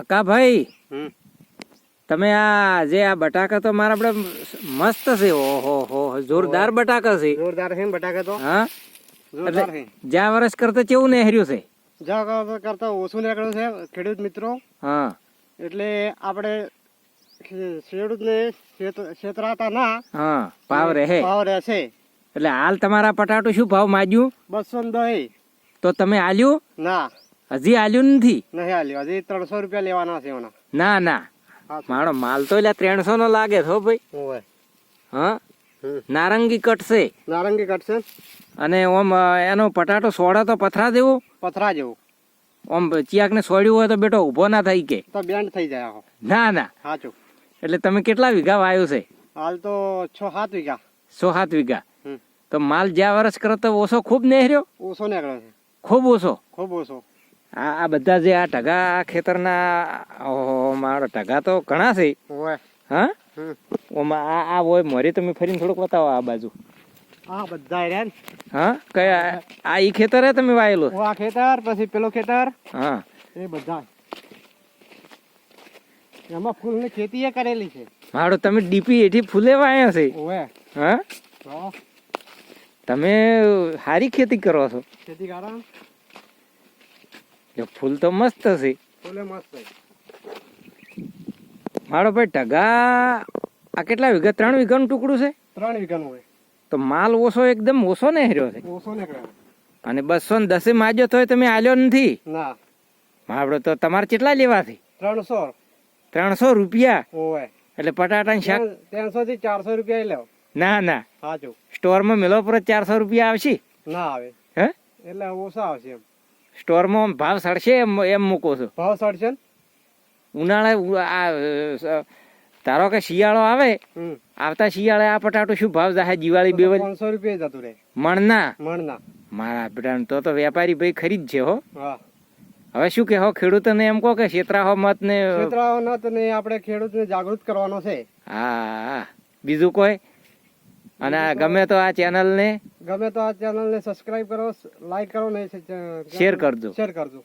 કાકાભાઈ તમે આ જે આ બટાકા તો મારા આપણે મસ્ત છે. ઓહો હો, જોરદાર બટાકા છે. જોરદાર છે બટાકા તો. હા, જોરદાર છે. જ્યાં વર્ષ કરતા કેવું નેહર્યું છે? જ્યાં કરતા ઓછું નીકળ્યું છે ખેડૂત મિત્રો. હા, એટલે આપણે ખેડૂતને છેતરાતા ના. હા, ભાવ રહે. ભાવ રહેશે. એટલે હાલ તમારા પટાટું શું ભાવ માંગ્યું? 210. તો તમે આલ્યું? ના, હજી આલ્યું નથી. નહીં આલ્યું. હજી 300 રૂપિયા લેવાના છે એના. ના ના, મારો માલ તો એટલે 300 નો લાગે છો ભાઈ. ઓય. હા, નારંગી કટશે. નારંગી કટશે. અને ઓમ એનો પટાટો સોડા તો પથરા દેવું. પથરા જેવું. ઓમ ચિયાક ને સોડ્યું હોય તો બેટો ઉભો ના થઈ કે. તો બેન્ડ થઈ જાય આખો. ના ના. સાચું. એટલે તમે કેટલા વીઘા વાયું છે? હાલ તો 6-7 વીઘા. 6-7 વીઘા. તો માલ જ્યાં વર્ષ કરતો ઓછો ખૂબ નેહર્યો? ઓછો નીકળ્યો છે. ખૂબ ઓછો. ખૂબ ઓછો. આ બધા જે આ ઢગા ખેતરના, ઓહો મારો ઢગા તો ઘણા છે. ઓય. હા, ઓમાં આ હોય મોરી તમે ફરીને થોડુંક બતાવો આ બાજુ. આ બધા રહ્યા ને. હા, કયા આ ઈ ખેતર હે તમે વાયેલું? આ ખેતર, પછી પેલો ખેતર. હા, એ બધા એમાં ફૂલની ખેતી એ કરેલી છે. મારો તમે ડીપી એથી ફૂલે વાયા છે. ઓય. હા, હા, તમે સારી ખેતી કરો છો. ખેતી કારણ ફૂલ તો મસ્ત છે. ફૂલે મસ્ત છે. મારો ભાઈ ઢગા આ કેટલા વીઘા? 3 વીઘાનું ટુકડું છે. 3 વીઘાનું હોય. તો માલ ઓછો, એકદમ ઓછો ને હેર્યો છે. ઓછો નીકળ્યો. અને 210 માજ્યો તોય તમે આલ્યો નથી. ના, મારો તો તમારે કેટલા લેવા છે? 300. 300 રૂપિયા. ઓય. એટલે પટાટાનું શાક 300 થી 400 રૂપિયા લેવો. ના ના, સાચું. સ્ટોરમાં મેલો પર 400 રૂપિયા આવશે. ના આવે. હે, એટલે ઓછા આવશે એમ. સ્ટોરમાં ભાવ સડશે એમ મૂકો છો? ભાવ સડશે ને. ઉનાળે આ ધારો કે શિયાળો આવે, આવતા શિયાળે આ પટાટો શું ભાવ જાય? દિવાળી 500 રૂપિયા જતું રહે મણના. મણના. મારા બેટા તો વેપારી ભાઈ ખરીદ છે હો. હા. હવે શું કે હો, ખેડૂતોને એમ કહો કે છેતરાહો મત ને. છેતરાવો નત ને આપણે ખેડૂતને જાગૃત કરવાનો છે. હા, બીજું કોઈ? અને ગમે તો આ ચેનલ ને સબસ્ક્રાઇબ કરો, લાઈક કરો ને શેર કરજો. શેર કરજો.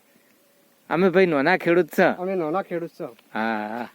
અમે ભાઈ નાના ખેડૂત છે. અમે નાના ખેડૂત છે. હા.